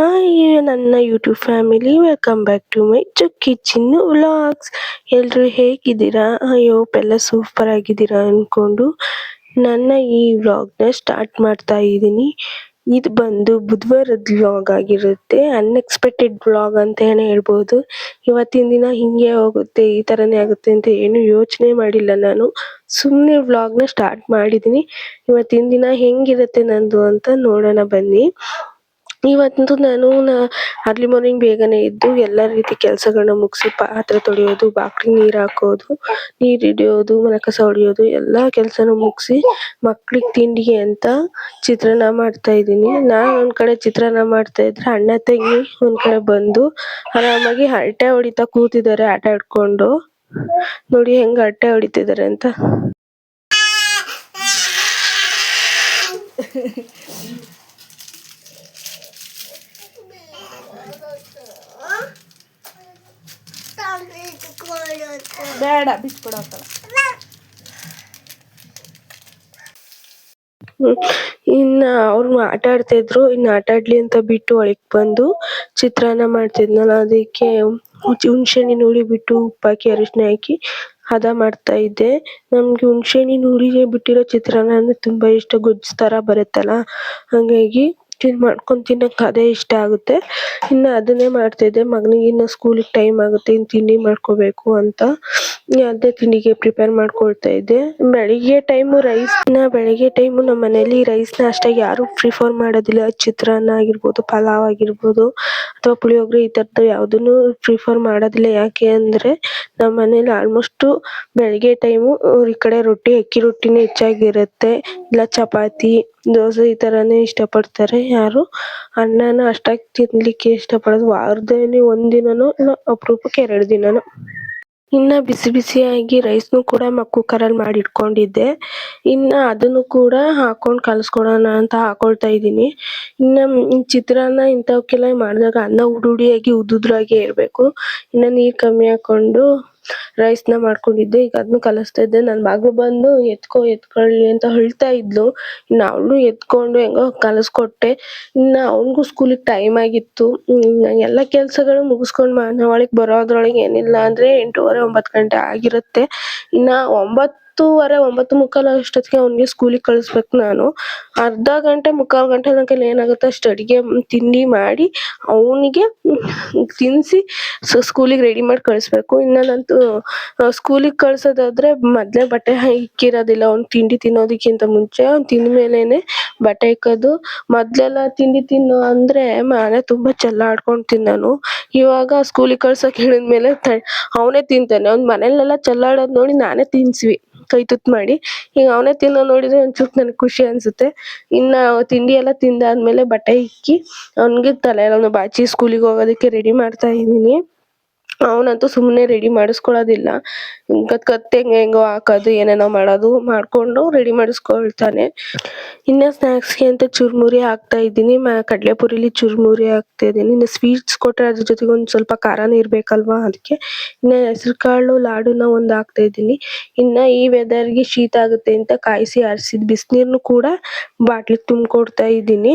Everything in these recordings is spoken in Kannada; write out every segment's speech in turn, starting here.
ಹಾಯ್ ನನ್ನ YouTube family, welcome back to my Chukki Chinnu vlogs. ಎಲ್ಲರೂ ಹೇಗಿದ್ದೀರಾ? ಐ ಹೋಪ್ ಎಲ್ಲ ಸೂಪರ್ ಆಗಿದ್ದೀರಾ ಅಂದ್ಕೊಂಡು ನನ್ನ ಈ ವ್ಲಾಗ್ನ ಸ್ಟಾರ್ಟ್ ಮಾಡ್ತಾ ಇದ್ದೀನಿ. ಇದು ಬಂದು ಬುಧವಾರದ ವ್ಲಾಗ್ ಆಗಿರುತ್ತೆ. ಅನ್ಎಕ್ಸ್ಪೆಕ್ಟೆಡ್ ವ್ಲಾಗ್ ಅಂತ ಹೇಳ್ಬೋದು. ಇವತ್ತಿನ ದಿನ ಹಿಂಗೆ ಹೋಗುತ್ತೆ, ಈ ಥರನೇ ಆಗುತ್ತೆ ಅಂತ ಏನು ಯೋಚನೆ ಮಾಡಿಲ್ಲ. ನಾನು ಸುಮ್ಮನೆ ವ್ಲಾಗ್ನ ಸ್ಟಾರ್ಟ್ ಮಾಡಿದ್ದೀನಿ. ಇವತ್ತಿನ ದಿನ ಹೆಂಗಿರುತ್ತೆ ನಂದು ಅಂತ ನೋಡೋಣ ಬನ್ನಿ. ಇವತ್ತು ನಾನು ಅರ್ಲಿ ಮಾರ್ನಿಂಗ್ ಬೇಗನೆ ಎದ್ದು ಎಲ್ಲ ರೀತಿ ಕೆಲಸಗಳನ್ನ ಮುಗಿಸಿ ಪಾತ್ರೆ ತೊಳೆಯೋದು, ಬಾಕ್ಲಿಗೆ ನೀರು ಹಾಕೋದು, ನೀರು ಹಿಡಿಯೋದು, ಮನೆ ಕಸ ಹೊಡೆಯೋದು ಎಲ್ಲ ಕೆಲಸನೂ ಮುಗಿಸಿ ಮಕ್ಳಿಗೆ ತಿಂಡಿಗೆ ಅಂತ ಚಿತ್ರಾನ್ನ ಮಾಡ್ತಾ ಇದ್ದೀನಿ. ನಾನು ಒಂದು ಕಡೆ ಚಿತ್ರಾನ್ನ ಮಾಡ್ತಾ ಇದ್ರೆ ಅಣ್ಣ ತಂಗಿ ಒಂದು ಕಡೆ ಬಂದು ಆರಾಮಾಗಿ ಹರಟೆ ಹೊಡಿತಾ ಕೂತಿದ್ದಾರೆ ಆಟ ಆಡ್ಕೊಂಡು. ನೋಡಿ ಹೆಂಗೆ ಹರಟೆ ಹೊಡಿತಿದ್ದಾರೆ ಅಂತ. ಬೇಡ ಬಿಟ್ಬಿಡೋಕಲ್ಲ. ಇನ್ನು ಅವ್ರು ಆಟ ಆಡ್ತಾ ಇದ್ರು. ಇನ್ನು ಆಟ ಆಡ್ಲಿ ಅಂತ ಬಿಟ್ಟು ಒಳಗೆ ಬಂದು ಚಿತ್ರಾನ್ನ ಮಾಡ್ತಿದ್ನಲ್ಲ, ಅದಕ್ಕೆ ಹುಣ್ಸೆಹಣ್ಣಿನ ಹುಳಿ ಬಿಟ್ಟು ಉಪ್ಪಾಕಿ ಅರಿಶಿನ ಹಾಕಿ ಹದ ಮಾಡ್ತಾ ಇದ್ದೆ. ನಮ್ಗೆ ಹುಣ್ಸೆಹಣ್ಣಿನ ಹುಳಿ ಬಿಟ್ಟಿರೋ ಚಿತ್ರಾನ್ನ ಅಂದ್ರೆ ತುಂಬಾ ಇಷ್ಟ. ಗೊಜ್ಜು ತರ ಬರುತ್ತಲ್ಲ, ಹಂಗಾಗಿ ಮಾಡ್ಕೊಂಡು ತಿನ್ನಕ್ಕೆ ಅದೇ ಇಷ್ಟ ಆಗುತ್ತೆ. ಇನ್ನು ಅದನ್ನೇ ಮಾಡ್ತಿದ್ದೆ. ಮಗನಿಗೆ ಇನ್ನು ಸ್ಕೂಲಿಗೆ ಟೈಮ್ ಆಗುತ್ತೆ, ಇನ್ನು ತಿಂಡಿ ಮಾಡ್ಕೋಬೇಕು ಅಂತ ಅದೇ ತಿಂಡಿಗೆ ಪ್ರಿಪೇರ್ ಮಾಡ್ಕೊಳ್ತಾ ಇದ್ದೆ. ಬೆಳಿಗ್ಗೆ ಟೈಮು ನಮ್ಮ ಮನೇಲಿ ರೈಸ್ನ ಅಷ್ಟಾಗಿ ಯಾರು ಪ್ರಿಫರ್ ಮಾಡೋದಿಲ್ಲ. ಚಿತ್ರಾನ್ನ ಆಗಿರ್ಬೋದು, ಪಲಾವ್ ಆಗಿರ್ಬೋದು ಅಥವಾ ಪುಳಿಯೋಗರೆ ಈ ಥರದ್ದು ಯಾವುದನ್ನು ಪ್ರಿಫರ್ ಮಾಡೋದಿಲ್ಲ. ಯಾಕೆ ಅಂದರೆ ನಮ್ಮ ಮನೇಲಿ ಆಲ್ಮೋಸ್ಟು ಬೆಳಿಗ್ಗೆ ಟೈಮು ಈ ಕಡೆ ಅಕ್ಕಿ ರೊಟ್ಟಿನೇ ಹೆಚ್ಚಾಗಿರುತ್ತೆ, ಇಲ್ಲ ಚಪಾತಿ, ದೋಸೆ ಈ ಥರನೇ ಇಷ್ಟಪಡ್ತಾರೆ. ಯಾರು ಅನ್ನನ ಅಷ್ಟಾಗಿ ತಿನ್ನಲಿಕ್ಕೆ ಇಷ್ಟಪಡೋದು ವಾರದಲ್ಲಿ ಒಂದಿನನೋ ಇಲ್ಲ ಅಪರೂಪಕ್ಕೆ 2 ದಿನನೋ. ಇನ್ನು ಬಿಸಿ ಬಿಸಿಯಾಗಿ ರೈಸ್ನು ಕೂಡ ಕುಕ್ಕರಲ್ಲಿ ಮಾಡಿ ಇಟ್ಕೊಂಡಿದ್ದೆ. ಇನ್ನು ಅದನ್ನು ಕೂಡ ಹಾಕೊಂಡು ಕಲಸ್ಕೊಡೋಣ ಅಂತ ಹಾಕೊಳ್ತಾ ಇದ್ದೀನಿ. ಇನ್ನು ಚಿತ್ರಾನ್ನ ಇಂಥವಕ್ಕೆಲ್ಲ ಮಾಡಿದಾಗ ಅನ್ನ ಉದುರಾಗಿ ಉದ್ದುದ್ರಾಗೆ ಇರಬೇಕು. ಇನ್ನು ನೀರು ಕಮ್ಮಿ ಹಾಕ್ಕೊಂಡು ರೈಸ್ನ ಮಾಡ್ಕೊಂಡಿದ್ದೆ. ಈಗ ಅದನ್ನು ಕಲಿಸ್ತಾ ಇದ್ದೆ. ನನ್ನ ಮಗಳು ಬಂದು ಎತ್ಕೊಳ್ಳಿ ಅಂತ ಹೇಳ್ತಾ ಇದ್ಲು. ಇನ್ನು ಅವಳು ಎತ್ಕೊಂಡು ಹೆಂಗೋ ಕಲಿಸ್ಕೊಟ್ಟೆ. ಇನ್ನು ಅವನಿಗೂ ಸ್ಕೂಲಿಗೆ ಟೈಮ್ ಆಗಿತ್ತು. ಎಲ್ಲ ಕೆಲಸಗಳು ಮುಗಿಸ್ಕೊಂಡು ಒಳಗೆ ಬರೋದ್ರೊಳಗೆ ಏನಿಲ್ಲ ಅಂದರೆ 8:30 9 ಗಂಟೆ ಆಗಿರುತ್ತೆ. ಇನ್ನು 9:30 9:45 ಅಷ್ಟೊತ್ತಿಗೆ ಅವ್ನಿಗೆ ಸ್ಕೂಲಿಗೆ ಕಳಿಸ್ಬೇಕು. ನಾನು ಅರ್ಧ ಗಂಟೆ ಮುಕ್ಕಾಲು ಗಂಟೆ ತನಕ ಏನಾಗುತ್ತೆ ಅಷ್ಟು ಅಡುಗೆ ತಿಂಡಿ ಮಾಡಿ ಅವನಿಗೆ ತಿನ್ನಿಸಿ ಸ್ಕೂಲಿಗೆ ರೆಡಿ ಮಾಡಿ ಕಳಿಸ್ಬೇಕು. ಇನ್ನು ನಂತು ಸ್ಕೂಲಿಗೆ ಕಳ್ಸೋದಾದ್ರೆ ಮೊದಲೇ ಬಟ್ಟೆ ಇಕ್ಕಿರೋದಿಲ್ಲ. ಅವ್ನು ತಿಂಡಿ ತಿನ್ನೋದಕ್ಕಿಂತ ಮುಂಚೆ ಅವ್ನು ತಿಂದ ಮೇಲೇನೆ ಬಟ್ಟೆ ಇಕ್ಕೋದು. ಮೊದಲೆಲ್ಲ ತಿಂಡಿ ತಿನ್ನು ಅಂದರೆ ಮನೆ ತುಂಬ ಚೆಲ್ಲಾಡ್ಕೊಂಡು ತಿನ್ನೋನು. ಇವಾಗ ಸ್ಕೂಲಿಗೆ ಕಳ್ಸೋಕೆ ಹೇಳಿದ್ಮೇಲೆ ಅವನೇ ತಿಂತಾನೆ. ಅವ್ನು ಮನೇಲೆಲ್ಲ ಚೆಲ್ಲಾಡೋದು ನೋಡಿ ನಾನೇ ತಿನ್ನಿಸ್ವಿ ಕೈ ತುತ್ತು ಮಾಡಿ. ಈಗ ಅವನೇ ತಿನ್ನೋ ನೋಡಿದರೆ ಒಂಚೂರು ನನಗೆ ಖುಷಿ ಅನಿಸುತ್ತೆ. ಇನ್ನು ತಿಂಡಿ ಎಲ್ಲ ತಿಂದಾದ್ಮೇಲೆ ಬಟ್ಟೆ ಇಕ್ಕಿ ಅವ್ನಿಗೆ ತಲೆಯನ್ನು ಬಾಚಿ ಸ್ಕೂಲಿಗೆ ಹೋಗೋದಕ್ಕೆ ರೆಡಿ ಮಾಡ್ತಾ ಇದ್ದೀನಿ. ಅವನಂತೂ ಸುಮ್ಮನೆ ರೆಡಿ ಮಾಡಿಸ್ಕೊಳ್ಳೋದಿಲ್ಲ. ಕತ್ತೆ ಹೆಂಗೋ ಹಾಕೋದು, ಏನೇನೋ ಮಾಡೋದು ಮಾಡಿಕೊಂಡು ರೆಡಿ ಮಾಡಿಸ್ಕೊಳ್ತಾನೆ. ಇನ್ನು ಸ್ನ್ಯಾಕ್ಸ್ಗೆ ಅಂತ ಚುರುಮುರಿ ಹಾಕ್ತಾ ಇದ್ದೀನಿ. ಕಡಲೆಪುರಿಲಿ ಚುರುಮುರಿ ಹಾಕ್ತಾ ಇದ್ದೀನಿ. ಇನ್ನು ಸ್ವೀಟ್ಸ್ ಕೊಟ್ಟರೆ ಅದ್ರ ಜೊತೆಗೆ ಒಂದು ಸ್ವಲ್ಪ ಖಾರನೂ ಇರಬೇಕಲ್ವಾ, ಅದಕ್ಕೆ ಇನ್ನು ಹೆಸರು ಕಾಳು ಲಾಡುನ ಒಂದು ಹಾಕ್ತಾ ಇದ್ದೀನಿ. ಇನ್ನು ಈ ವೆದರ್ಗೆ ಶೀತ ಆಗುತ್ತೆ ಅಂತ ಕಾಯಿಸಿ ಆರಿಸಿದ ಬಿಸಿನೀರನ್ನು ಕೂಡ ಬಾಟ್ಲಿಗೆ ತುಂಬಿಕೊಡ್ತಾ ಇದ್ದೀನಿ.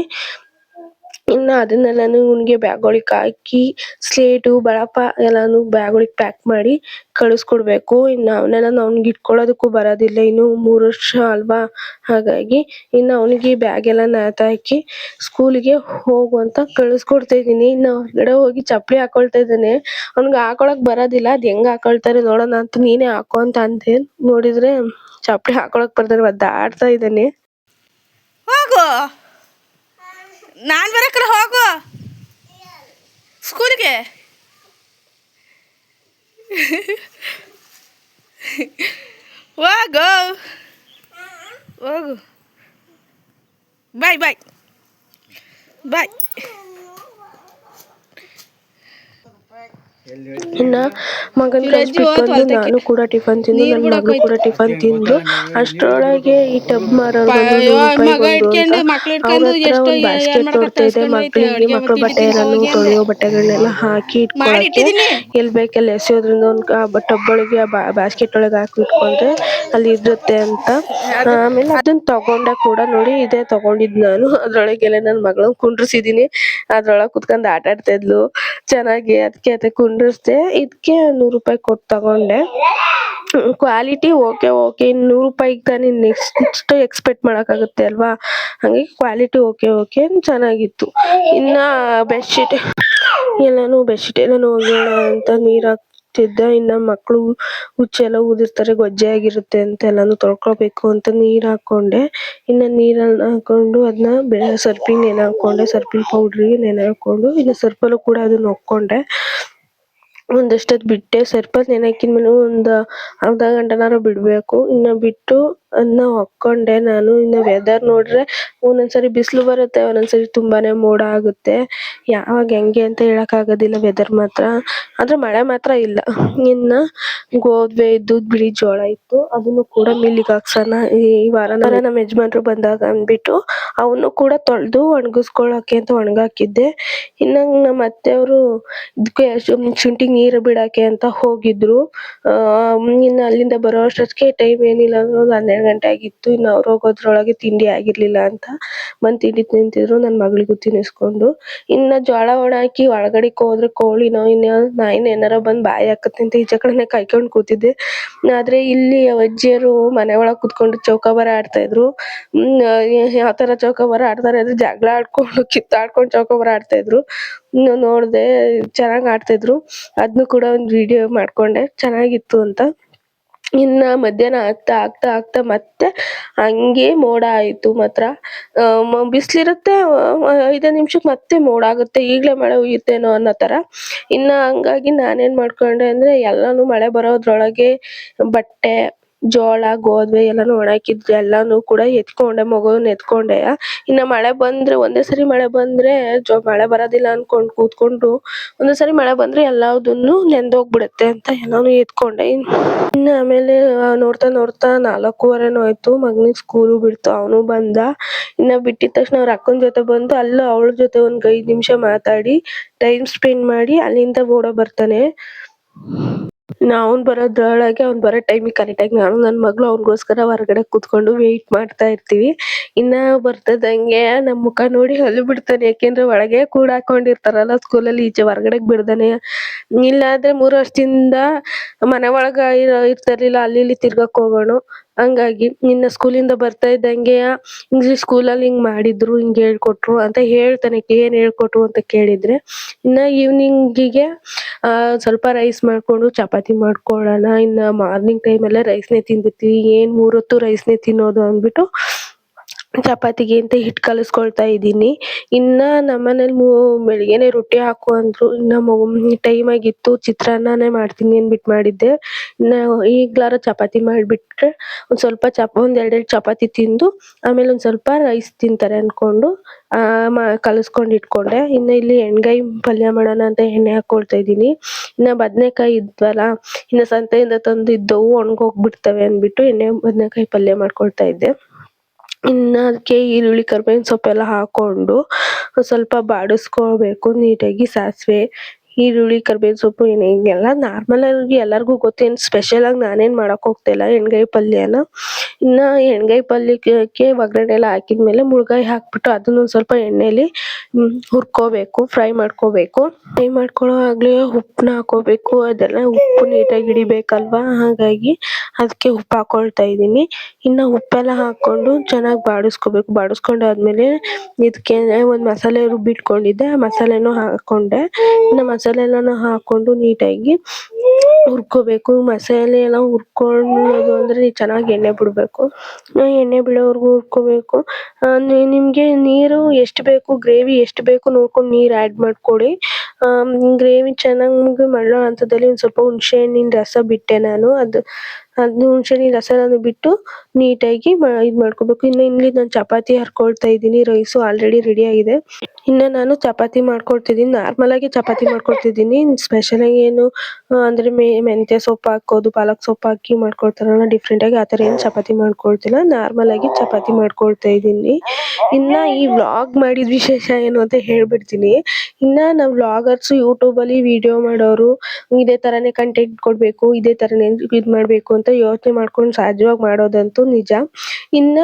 ಇನ್ನು ಅದನ್ನೆಲ್ಲನೂ ಇವನಿಗೆ ಬ್ಯಾಗೊಳಿಗೆ ಹಾಕಿ ಸ್ಲೇಟು ಬಳಪ ಎಲ್ಲನೂ ಬ್ಯಾಗೊಳಿಗೆ ಪ್ಯಾಕ್ ಮಾಡಿ ಕಳಿಸ್ಕೊಡ್ಬೇಕು. ಇನ್ನು ಅವನ್ನೆಲ್ಲ ಅವ್ನಿಗೆ ಇಟ್ಕೊಳ್ಳೋದಕ್ಕೂ ಬರೋದಿಲ್ಲ. ಇನ್ನು 3 ವರ್ಷ ಅಲ್ವಾ, ಹಾಗಾಗಿ ಇನ್ನು ಅವನಿಗೆ ಬ್ಯಾಗೆಲ್ಲ ನೇತಾಕಿ ಸ್ಕೂಲಿಗೆ ಹೋಗುವಂತ ಕಳಿಸ್ಕೊಡ್ತಾ ಇದ್ದೀನಿ. ಇನ್ನು ಹೊರಗಡೆ ಹೋಗಿ ಚಪ್ಪಲಿ ಹಾಕೊಳ್ತಾ ಇದ್ದಾನೆ. ಅವ್ನಿಗೆ ಹಾಕೊಳಕ್ ಬರೋದಿಲ್ಲ. ಅದು ಹೆಂಗೆ ಹಾಕೊಳ್ತಾರೆ ನೋಡೋಣ ಅಂತ ನೀನೇ ಹಾಕೋ ಅಂತ ಅಂದೆ. ನೋಡಿದ್ರೆ ಚಪ್ಪಲಿ ಹಾಕೊಳಕ್ ಬರ್ತಾರೆ, ಒದ್ದಾಡ್ತಾ ಇದ್ದಾನೆ. ಹೋಗು, ನಾನು ಬರಕಲ್ಲ, ಹೋಗು ಸ್ಕೂಲಿಗೆ. ಹೋಗು ಹೋಗು, ಬಾಯ್ ಬಾಯ್ ಬಾಯ್. ಇನ್ನ ಮಗನ್ ಇವ್ರ ಅಜ್ಜಿ ಕಳ್ಸ್ಬಿಟ್ಟು ಹೋತ್ ಬಂದು ಹೊಲ್ತಕ್ಕೆ ನಾನು ಕೂಡ ಟಿಫನ್ ತಿಂದು ನೀರ್ ನನ್ನ ಬಿಡಕ್ ಮಗಳು ಕೂಡ ಹೋಯ್ತು. ಟಿಫನ್ ತಿಂದ್ರು. ಅಷ್ಟ್ರೊಳಗೆ ಈ ಟಬ್ ಮಾರೋರು ಬಂದು ಅಯ್ಯೋ ₹100 ಮಗ ಒಂದು ಅಂತ ಇಟ್ಕೊಂಡು ಮಕ್ಳು ಅವ್ರ ಇಟ್ಕೊಂಡು ಹತ್ರ ಎಷ್ಟು ಒಂದು ಏನ್ ಬಾಸ್ಕೆಟ್ ಮಾಡಕ ನೋಡ್ತಾ ಇದೆ. ತರ್ಸ್ಕೊಂಡ್ ಹೋಯ್ತೆ ಮಕ್ಳಿಗೆ ಅಡ್ಗೆ ಮಕ್ಳು ತಿಂಡಿ ತಿನ್ಕ ಬಟ್ಟೆಗಳನ್ನು ಹೋಗಿ ಅಂದೆ ತೊಳೆಯೋ ಬಟ್ಟೆಗಳನ್ನೆಲ್ಲ ಹಾಕಿ ಇಟ್ಕೊಳಕ್ಕೆ ಮಾಡಿಟ್ಟಿದೀನಿ. ಎಲ್ ಬೇಕೆಲ್ಲ ಎಸೆಯೋದ್ರಿಂದ ಒಂದು ಟಬ್ ಒಳಗೆ ಬಾಸ್ಕೆಟ್ ಒಳಗೆ ಹಾಕಿ ಇಟ್ಕೊಂಡ್ರೆ ಅಲ್ಲಿ ಇರುತ್ತೆ ಅಂತ. ಆಮೇಲೆ ಅದನ್ನ ತಗೊಂಡೆ ಕೂಡ. ನೋಡಿ ಇದೇ ತಗೊಂಡಿದ್ ನಾನು. ಅದ್ರೊಳಗೆಲ್ಲ ನನ್ನ ಮಗಳನ್ನ ಕುಂಡ್ರಿಸಿದೀನಿ. ಅದ್ರೊಳಗೆ ಕುತ್ಕೊಂಡ್ ಆಟ ಆಡ್ತಾ ಇದ್ಲು ಚೆನ್ನಾಗಿ. ಅದಕ್ಕೆ ಕುಂಡ್ರಿಸ್ದೆ. ಇದಕ್ಕೆ ₹100 ಕೊಟ್ಟು ತಗೊಂಡೆ. ಕ್ವಾಲಿಟಿ ಓಕೆ ₹100 ತಾನೇ ನೆಕ್ಸ್ಟ್ ಎಕ್ಸ್ಪೆಕ್ಟ್ ಮಾಡಕ್ಕಾಗುತ್ತೆ ಅಲ್ವಾ. ಹಂಗಾಗಿ ಕ್ವಾಲಿಟಿ ಓಕೆ ಚೆನ್ನಾಗಿತ್ತು. ಇನ್ನ ಬೆಡ್ಶೀಟ್ ಎಲ್ಲಾನು ಒಗೆಯೋಣ ಅಂತ ನೀರ್ ಹಾಕ್ತಿದ್ದೆ. ಇನ್ನ ಮಕ್ಳು ಹುಚ್ಚೆಲ್ಲ ಊದಿರ್ತಾರೆ, ಗೊಜ್ಜೆ ಆಗಿರುತ್ತೆ ಅಂತ ಎಲ್ಲಾನು ತೊಳ್ಕೊಬೇಕು ಅಂತ ನೀರ್ ಹಾಕೊಂಡೆ. ಇನ್ನ ನೀರನ್ನ ಹಾಕೊಂಡು ಅದನ್ನ ಸರ್ಫಿಗೆ ನೆನೆ ಹಾಕೊಂಡೆ. ಸರ್ಫಿನ್ ಪೌಡ್ರಿಗೆ ನೆನೆ ಹಾಕೊಂಡು ಇನ್ನು ಸರ್ಫಲ್ಲೂ ಕೂಡ ಅದನ್ನ ಒಕ್ಕೊಂಡೆ. ಒಂದಷ್ಟೊತ್ತು ಬಿಟ್ಟೆ. ಸರ್ಪಲ್ ನೆನೆ ಹಾಕಿದ್ಮೇಲೆ ಒಂದು ಅರ್ಧ ಗಂಟೆನಾರು ಬಿಡ್ಬೇಕು. ಇನ್ನ ಬಿಟ್ಟು ಅದನ್ನ ಹೊಕ್ಕೊಂಡೆ ನಾನು. ಇನ್ನು ವೆದರ್ ನೋಡ್ರೆ ಒಂದೊಂದ್ಸರಿ ಬಿಸಿಲು ಬರುತ್ತೆ, ಒಂದೊಂದ್ಸರಿ ತುಂಬಾನೇ ಮೋಡ ಆಗುತ್ತೆ. ಯಾವಾಗ ಹೆಂಗೆ ಅಂತ ಹೇಳಕ್ ಆಗೋದಿಲ್ಲ ವೆದರ್ ಮಾತ್ರ. ಆದ್ರೆ ಮಳೆ ಮಾತ್ರ ಇಲ್ಲ. ಇನ್ನ ಗೋಧಿ ಇದ್ದು ಬಿಳಿ ಜೋಳ ಇತ್ತು, ಅದನ್ನು ಕೂಡ ಮಿಲ್ಲಿಗೆ ಹಾಕ್ಸೋಣ ಈ ವಾರ ನಮ್ಮ ಯಜಮಾನ್ರು ಬಂದಾಗ ಅಂದ್ಬಿಟ್ಟು ಅವನು ಕೂಡ ತೊಳೆದು ಒಣಗಿಸ್ಕೊಳಕ್ಕೆ ಅಂತ ಒಣಗಾಕಿದ್ದೆ. ಇನ್ನ ನಮ್ಮ ಅತ್ತೆಯವರು ಇದಕ್ಕೆ ಶುಂಠಿಗೆ ನೀರು ಬಿಡಕ್ಕೆ ಅಂತ ಹೋಗಿದ್ರು. ಇನ್ನು ಅಲ್ಲಿಂದ ಬರೋ ಅಷ್ಟೊತ್ತಿಗೆ ಟೈಮ್ ಏನಿಲ್ಲ ಅಂದ್ರೆ ಒಂದು 12 ಗಂಟೆ ಆಗಿತ್ತು. ಇನ್ನು ಅವ್ರು ಹೋಗೋದ್ರೊಳಗೆ ತಿಂಡಿ ಆಗಿರ್ಲಿಲ್ಲ ಅಂತ ಬಂದು ತಿಂಡಿ ತಿಂತಿದ್ರು, ನನ್ನ ಮಗಳಿಗೂ ತಿನ್ನಿಸ್ಕೊಂಡು. ಇನ್ನ ಜೋಳ ಒಣ ಹಾಕಿ ಒಳಗಡೆಗೆ ಹೋದ್ರೆ ಕೋಳಿನೋ ಇನ್ನ ನಾಯಿನೋ ಏನಾರ ಬಂದು ಬಾಯಿ ಹಾಕತ್ತೆ ಅಂತ ಈಚೆ ಕಡೆನೆ ಕಾಯ್ಕೊಂಡು ಕೂತಿದ್ದೆ. ಆದ್ರೆ ಇಲ್ಲಿ ಅಜ್ಜಿಯರು ಮನೆ ಒಳಗೆ ಕುತ್ಕೊಂಡು ಚೌಕಾಬಾರ ಆಡ್ತಾ ಇದ್ರು. ಯಾವ ತರ ಚೌಕಾಬಾರ ಆಡ್ತಾರೆ ಅಂದ್ರೆ ಜಗಳ ಆಡ್ಕೊಂಡು ಕಿತ್ತಾಡ್ಕೊಂಡು ಚೌಕಾಬಾರ ಆಡ್ತಾ ಇದ್ರು. ನೋಡ್ದೆ ಚೆನ್ನಾಗ್ ಆಡ್ತಾ ಇದ್ರು. ಅದ್ನು ಕೂಡ ಒಂದು ವಿಡಿಯೋ ಮಾಡ್ಕೊಂಡೆ, ಚೆನ್ನಾಗಿತ್ತು ಅಂತ. ಇನ್ನ ಮಧ್ಯಾಹ್ನ ಆಗ್ತಾ ಮತ್ತೆ ಹಂಗೆ ಮೋಡ ಆಯ್ತು ಮಾತ್ರ. ಬಿಸ್ಲಿರುತ್ತೆ, 5 ನಿಮಿಷಕ್ಕೆ ಮತ್ತೆ ಮೋಡ ಆಗುತ್ತೆ, ಈಗ್ಲೇ ಮಳೆ ಹುಯ್ಯುತ್ತೇನೋ ಅನ್ನೋ ತರ. ಇನ್ನ ಹಂಗಾಗಿ ನಾನೇನ್ ಮಾಡ್ಕೊಂಡೆ ಅಂದ್ರೆ ಎಲ್ಲಾನು ಮಳೆ ಬರೋದ್ರೊಳಗೆ ಬಟ್ಟೆ, ಜೋಳ, ಗೋಧಿ ಎಲ್ಲಾನು ಒಣಾಕಿದ್ರೆ ಎಲ್ಲಾನು ಕೂಡ ಎತ್ಕೊಂಡೆ, ಮಗುನ್ ಎತ್ಕೊಂಡೆ. ಇನ್ನ ಮಳೆ ಬಂದ್ರೆ ಒಂದೇ ಸರಿ ಮಳೆ ಬಂದ್ರೆ ಮಳೆ ಬರೋದಿಲ್ಲ ಅನ್ಕೊಂಡ್ ಕೂತ್ಕೊಂಡು ಒಂದೇ ಸರಿ ಮಳೆ ಬಂದ್ರೆ ಎಲ್ಲದನ್ನು ನೆಂದೋಗ್ಬಿಡುತ್ತೆ ಅಂತ ಎಲ್ಲಾನು ಎತ್ಕೊಂಡೆ. ಇನ್ನ ಆಮೇಲೆ ನೋಡ್ತಾ 4:15 ಆಯ್ತು. ಮಗನಿಗೆ ಸ್ಕೂಲು ಬಿಡ್ತು, ಅವನು ಬಂದ. ಇನ್ನ ಬಿಟ್ಟಿದ ತಕ್ಷಣ ಅವ್ರ ಅಕ್ಕನ ಜೊತೆ ಬಂದು ಅಲ್ಲೂ ಅವಳ ಜೊತೆ ಒಂದ್ 5 ನಿಮಿಷ ಮಾತಾಡಿ ಟೈಮ್ ಸ್ಪೆಂಡ್ ಮಾಡಿ ಅಲ್ಲಿಂದ ಓಡ ಬರ್ತಾನೆ. ಅವ್ನು ಬರೋದ್ರೊಳಗೆ ಅವ್ನು ಬರೋ ಟೈಮಿಗೆ ಕರೆಕ್ಟಾಗಿ ನಾನು ನನ್ನ ಮಗಳು ಅವ್ನಿಗೋಸ್ಕರ ಹೊರಗಡೆ ಕೂತ್ಕೊಂಡು ವೆಯ್ಟ್ ಮಾಡ್ತಾ ಇರ್ತೀವಿ. ಇನ್ನ ಬರ್ತಿದ್ದಂಗೆ ನಮ್ಮ ಮುಖ ನೋಡಿ ಅಲ್ಲು ಬಿಡ್ತಾನೆ. ಯಾಕೆಂದ್ರೆ ಒಳಗೆ ಕೂಡಾಕೊಂಡಿರ್ತಾರಲ್ಲ ಸ್ಕೂಲಲ್ಲಿ, ಈಚೆ ಹೊರಗಡೆಗೆ ಬಿಡ್ದಾನೆ. ಇಲ್ಲಾಂದ್ರೆ 3 ವರ್ಷದಿಂದ ಮನೆ ಒಳಗ ಇರ್ತಿರ್ಲಿಲ್ಲ, ಅಲ್ಲಿ ಇಲ್ಲಿ ತಿರ್ಗಕ್ ಹೋಗೋನು. ಹಂಗಾಗಿ ಇನ್ನ ಸ್ಕೂಲಿಂದ ಬರ್ತಾ ಇದ್ದಂಗೆ ಇಂಗ್ಲಿಷ್ ಸ್ಕೂಲಲ್ಲಿ ಹಿಂಗ್ ಮಾಡಿದ್ರು, ಹಿಂಗ್ ಹೇಳ್ಕೊಟ್ರು ಅಂತ ಹೇಳ್ತಾನೆ. ಏನ್ ಹೇಳ್ಕೊಟ್ರು ಅಂತ ಕೇಳಿದ್ರೆ ಇನ್ನ ಈವ್ನಿಂಗಿಗೆ ಸ್ವಲ್ಪ ರೈಸ್ ಮಾಡ್ಕೊಂಡು ಚಪಾತಿ ಮಾಡ್ಕೊಳ್ಳೋಣ. ಇನ್ನ ಮಾರ್ನಿಂಗ್ ಟೈಮಲ್ಲೇ ರೈಸ್ನೇ ತಿಂದಿರ್ತೀವಿ, ಏನ್ 3 ಹೊತ್ತು ರೈಸ್ನೇ ತಿನ್ನೋದು ಅಂದ್ಬಿಟ್ಟು ಚಪಾತಿಗೆ ಅಂತ ಹಿಟ್ಟು ಕಲಿಸ್ಕೊಳ್ತಾ ಇದ್ದೀನಿ. ಇನ್ನ ನಮ್ಮನೇಲಿ ಬೆಳಿಗ್ಗೆನೆ ರೊಟ್ಟಿ ಹಾಕು ಅಂದ್ರು. ಇನ್ನ ಟೈಮ್ ಆಗಿತ್ತು, ಚಿತ್ರಾನ್ನನೇ ಮಾಡ್ತೀನಿ ಅಂದ್ಬಿಟ್ಟು ಮಾಡಿದ್ದೆ. ಇನ್ನ ಈಗ್ಲಾರ ಚಪಾತಿ ಮಾಡ್ಬಿಟ್ರೆ ಒಂದ್ ಸ್ವಲ್ಪ ಒಂದ್ 2 ಚಪಾತಿ ತಿಂದು ಆಮೇಲೆ ಒಂದ್ ಸ್ವಲ್ಪ ರೈಸ್ ತಿಂತಾರೆ ಅನ್ಕೊಂಡು ಕಲಿಸ್ಕೊಂಡ್ ಇಟ್ಕೊಂಡೆ. ಇನ್ನ ಇಲ್ಲಿ ಎಣ್ಗಾಯಿ ಪಲ್ಯ ಮಾಡೋಣ ಅಂತ ಎಣ್ಣೆ ಹಾಕೊಳ್ತಾ ಇದ್ದೀನಿ. ಇನ್ನ ಬದ್ನೆಕಾಯಿ ಇದ್ವಲ್ಲ, ಇನ್ನ ಸಂತೆಯಿಂದ ತಂದಿದ್ದವು ಒಣಗೋಗ್ಬಿಡ್ತವೆ ಅಂದ್ಬಿಟ್ಟು ಬದ್ನೆಕಾಯಿ ಪಲ್ಯ ಮಾಡ್ಕೊಳ್ತಾ ಇದ್ದೆ. ಇನ್ನ ಅದಕ್ಕೆ ಈರುಳ್ಳಿ, ಕರ್ಬೇವಿನ ಸೊಪ್ಪೆಲ್ಲ ಹಾಕೊಂಡು ಸ್ವಲ್ಪ ಬಾಡಿಸ್ಕೊಳ್ಬೇಕು ನೀಟಾಗಿ. ಸಾಸಿವೆ, ಈರುಳ್ಳಿ, ಕರ್ಬೇವಿನ ಸೊಪ್ಪು ಹಿಂಗೆಲ್ಲ ನಾರ್ಮಲ್ ಆಗಿ ಎಲ್ಲರಿಗೂ ಗೊತ್ತೇನು ಸ್ಪೆಷಲ್ ಆಗಿ ನಾನೇನ್ ಮಾಡಕ್ ಹೋಗ್ತಾ ಇಲ್ಲ ಎಣ್ಗಾಯಿ ಪಲ್ಯನ. ಇನ್ನ ಎಣ್ಗಾಯಿ ಪಲ್ಯಕ್ಕೆ ಒಗ್ಗರಣೆ ಎಲ್ಲ ಹಾಕಿದ್ಮೇಲೆ ಮುಳ್ಗಾಯಿ ಹಾಕ್ಬಿಟ್ಟು ಅದನ್ನ ಒಂದ್ ಸ್ವಲ್ಪ ಎಣ್ಣೆಲಿ ಹುರ್ಕೋಬೇಕು, ಫ್ರೈ ಮಾಡ್ಕೋಬೇಕು. ಫ್ರೈ ಮಾಡ್ಕೊಳ್ಳೋ ಆಗ್ಲೇ ಉಪ್ಪನ್ನ ಹಾಕೋಬೇಕು. ಅದೆಲ್ಲ ಉಪ್ಪು ನೀಟಾಗಿ ಹಿಡಿಬೇಕಲ್ವಾ, ಹಾಗಾಗಿ ಅದಕ್ಕೆ ಉಪ್ಪು ಹಾಕೊಳ್ತಾ ಇದ್ದೀನಿ. ಇನ್ನ ಉಪ್ಪೆಲ್ಲ ಹಾಕೊಂಡು ಚೆನ್ನಾಗಿ ಬಾಡಿಸ್ಕೋಬೇಕು. ಬಾಡಿಸ್ಕೊಂಡಾದ್ಮೇಲೆ ಇದಕ್ಕೆ ಒಂದ್ ಮಸಾಲೆ ರುಬ್ಬಿಟ್ಕೊಂಡಿದ್ದೆ, ಆ ಮಸಾಲೆನೂ ಹಾಕೊಂಡೆ. ಇನ್ನ ಮಸಾಲೆ ಎಲ್ಲಾನು ಹಾಕೊಂಡು ನೀಟಾಗಿ ಹುರ್ಕೋಬೇಕು. ಮಸಾಲೆ ಎಲ್ಲ ಹುರ್ಕೊಳ್ಳೋದು ಅಂದ್ರೆ ಚೆನ್ನಾಗಿ ಎಣ್ಣೆ ಬಿಡ್ಬೇಕು. ಎಣ್ಣೆ ಬಿಡೋವರೆಗೂ ಹುರ್ಕೋಬೇಕು. ನಿಮ್ಗೆ ನೀರು ಎಷ್ಟು ಬೇಕು, ಗ್ರೇವಿ ಎಷ್ಟು ಬೇಕು ನೋಡ್ಕೊಂಡು ನೀರ್ ಆಡ್ ಮಾಡ್ಕೊಳ್ಳಿ. ಗ್ರೇವಿ ಚೆನ್ನಾಗಿ ಮಾಡೋ ಹಂತದಲ್ಲಿ ಒಂದ್ ಸ್ವಲ್ಪ ಹುಣಸೆ ಹಣ್ಣಿನ ರಸ ಬಿಟ್ಟೆ ನಾನು. ಅದು ಹುಣಸೆಹಣ್ಣಿನ ರಸನ ಬಿಟ್ಟು ನೀಟಾಗಿ ಇದು ಮಾಡ್ಕೋಬೇಕು. ಇನ್ನು ಇಲ್ಲಿ ನಾನು ಚಪಾತಿ ಹರ್ಕೊಳ್ತಾ ಇದ್ದೀನಿ. ರೈಸು ಆಲ್ರೆಡಿ ರೆಡಿ ಆಗಿದೆ. ಇನ್ನು ನಾನು ಚಪಾತಿ ಮಾಡ್ಕೊಳ್ತಿದ್ದೀನಿ. ನಾರ್ಮಲ್ ಆಗಿ ಚಪಾತಿ ಮಾಡ್ಕೊಳ್ತಿದ್ದೀನಿ. ಸ್ಪೆಷಲ್ ಆಗಿ ಏನು ಅಂದ್ರೆ ಮೆಂತ್ಯ ಸೊಪ್ಪು ಹಾಕೋದು, ಪಾಲಕ್ ಸೊಪ್ಪು ಹಾಕಿ ಮಾಡ್ಕೊಳ್ತಾರಲ್ಲ ಡಿಫ್ರೆಂಟ್ ಆಗಿ, ಆ ಥರ ಏನು ಚಪಾತಿ ಮಾಡ್ಕೊಳ್ತಿಲ್ಲ. ನಾರ್ಮಲ್ ಆಗಿ ಚಪಾತಿ ಮಾಡ್ಕೊಳ್ತಾ ಇದ್ದೀನಿ. ಇನ್ನ ಈ ವ್ಲಾಗ್ ಮಾಡಿದ ವಿಶೇಷ ಏನು ಅಂತ ಹೇಳ್ಬಿಡ್ತೀನಿ. ಇನ್ನ ನಾವು ವ್ಲಾಗರ್ಸ್ ಯೂಟ್ಯೂಬಲ್ಲಿ ವಿಡಿಯೋ ಮಾಡೋರು ಇದೇ ತರನೇ ಕಂಟೆಂಟ್ ಕೊಡ್ಬೇಕು, ಇದೇ ತರನೇ ಇದ್ ಮಾಡ್ಬೇಕು ಅಂತ ಯೋಚನೆ ಮಾಡ್ಕೊಂಡು ಸಹಜವಾಗಿ ಮಾಡೋದಂತೂ ನಿಜ. ಇನ್ನ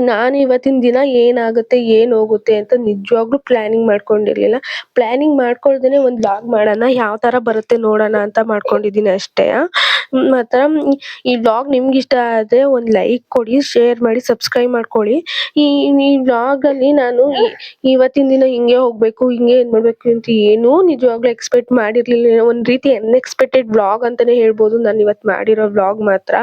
ನಾನು ಇವತ್ತಿನ ದಿನ ಏನಾಗುತ್ತೆ ಏನ್ ಹೋಗುತ್ತೆ ಅಂತ ನಿಜವಾಗ್ಲೂ ಪ್ಲಾನಿಂಗ್ ಮಾಡ್ಕೊಂಡಿರ್ಲಿಲ್ಲ. ಪ್ಲಾನಿಂಗ್ ಮಾಡ್ಕೊಳ್ದೇನೆ ಒಂದ್ ವ್ಲಾಗ್ ಮಾಡೋಣ, ಯಾವ ತರ ಬರುತ್ತೆ ನೋಡೋಣ ಅಂತ ಮಾಡ್ಕೊಂಡಿದೀನಿ ಅಷ್ಟೇ. ಮಾತ್ರ ಈ ವ್ಲಾಗ್ ನಿಮ್ಗೆ ಇಷ್ಟ ಆದ್ರೆ ಒಂದ್ ಲೈಕ್ ಕೊಡಿ, ಶೇರ್ ಮಾಡಿ, ಸಬ್ಸ್ಕ್ರೈಬ್ ಮಾಡ್ಕೊಳ್ಳಿ. ಈ ವ್ಲಾಗ್ ಅಲ್ಲಿ ನಾನು ಇವತ್ತಿನ ದಿನ ಹಿಂಗೆ ಹೋಗ್ಬೇಕು, ಹಿಂಗೆ ಏನ್ ಮಾಡ್ಬೇಕು ಅಂತ ಏನೂ ನಿಜವಾಗ್ಲೂ ಎಕ್ಸ್ಪೆಕ್ಟ್ ಮಾಡಿರ್ಲಿಲ್ಲ. ಒಂದ್ ರೀತಿ ಅನ್ಎಕ್ಸ್ಪೆಕ್ಟೆಡ್ ವ್ಲಾಗ್ ಅಂತಾನೆ ಹೇಳ್ಬೋದು ನಾನು ಇವತ್ತು ಮಾಡಿರೋ ವ್ಲಾಗ್ ಮಾತ್ರ.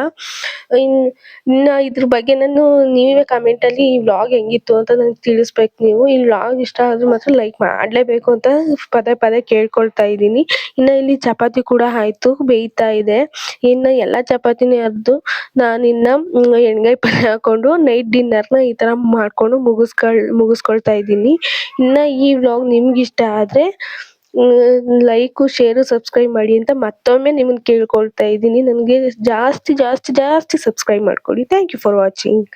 ಇನ್ನ ಇದ್ರ ಬಗ್ಗೆ ನಾನು ನೀವೇ ಕಮೆಂಟ್ ಅಲ್ಲಿ ಈ ವ್ಲಾಗ್ ಹೆಂಗಿತ್ತು ಅಂತ ನನಗೆ ತಿಳಿಸ್ಬೇಕು ನೀವು. ಈ ವ್ಲಾಗ್ ಇಷ್ಟ ಆದ್ರೆ ಮಾತ್ರ ಲೈಕ್ ಮಾಡ್ಲೇಬೇಕು ಅಂತ ಪದೇ ಪದೇ ಕೇಳ್ಕೊಳ್ತಾ ಇದ್ದೀನಿ. ಇನ್ನ ಇಲ್ಲಿ ಚಪಾತಿ ಕೂಡ ಆಯ್ತು, ಬೇಯ್ತಾ ಇದೆ. ಇನ್ನ ಎಲ್ಲಾ ಚಪಾತಿನೇ ಅರ್ದು ನಾನಿನ್ನ ಎಣ್ಗಾಯಿ ಪಲ್ಯ ಹಾಕೊಂಡು ನೈಟ್ ಡಿನ್ನರ್ನ ಈ ತರ ಮಾಡ್ಕೊಂಡು ಮುಗಿಸ್ಕೊಳ್ತಾ ಇದ್ದೀನಿ. ಇನ್ನ ಈ ವ್ಲಾಗ್ ನಿಮ್ಗೆ ಇಷ್ಟ ಆದ್ರೆ ಲೈಕು, ಶೇರು, ಸಬ್ಸ್ಕ್ರೈಬ್ ಮಾಡಿ ಅಂತ ಮತ್ತೊಮ್ಮೆ ನಿಮ್ಮನ್ನ ಕೇಳ್ಕೊಳ್ತಾ ಇದ್ದೀನಿ. ನನಗೆ ಜಾಸ್ತಿ ಜಾಸ್ತಿ ಜಾಸ್ತಿ ಸಬ್ಸ್ಕ್ರೈಬ್ ಮಾಡ್ಕೊಳ್ಳಿ. Thank you for watching.